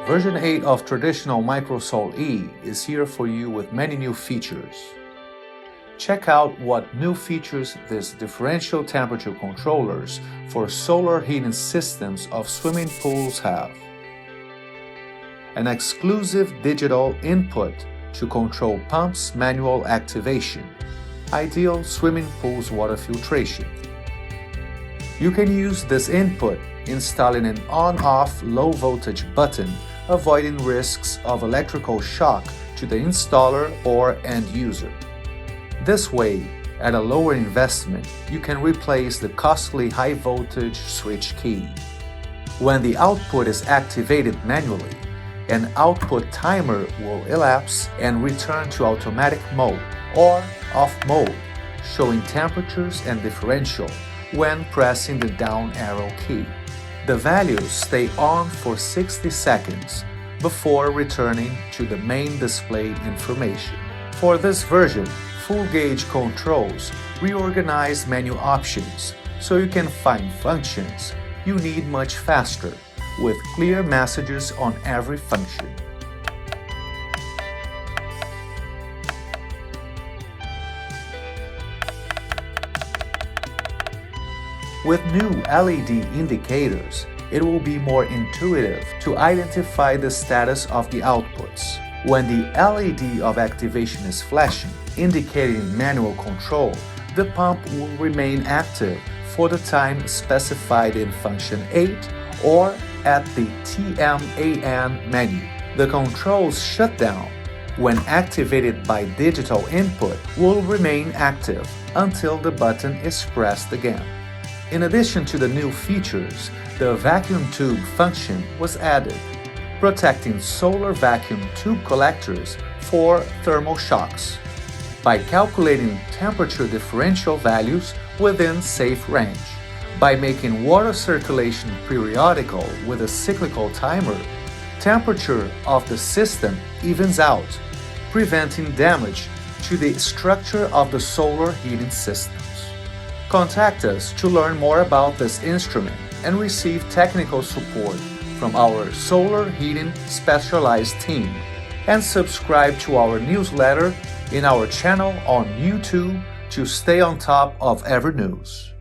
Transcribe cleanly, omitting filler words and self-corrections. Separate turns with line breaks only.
Version 8 of traditional Microsol E is here for you with many new features. Check out what new features these differential temperature controllers for solar heating systems of swimming pools have. An exclusive digital input to control pumps manual activation, ideal swimming pools water filtration. You can use this input installing an on-off low-voltage button, avoiding risks of electrical shock to the installer or end user. This way, at a lower investment, you can replace the costly high-voltage switch key. When the output is activated manually, an output timer will elapse and return to automatic mode or off mode, showing temperatures and differential when pressing the down arrow key. The values stay on for 60 seconds before returning to the main display information. For this version, full gauge controls reorganize menu options so you can find functions you need much faster with clear messages on every function. With new LED indicators, it will be more intuitive to identify the status of the outputs. When the LED of activation is flashing, indicating manual control, the pump will remain active for the time specified in function 8 or at the TMAN menu. The control's shutdown, when activated by digital input, will remain active until the button is pressed again. In addition to the new features, the vacuum tube function was added, protecting solar vacuum tube collectors for thermal shocks by calculating temperature differential values within safe range. By making water circulation periodical with a cyclical timer, temperature of the system evens out, preventing damage to the structure of the solar heating systems. Contact us to learn more about this instrument and receive technical support from our solar heating specialized team, and subscribe to our newsletter in our channel on YouTube to stay on top of every news.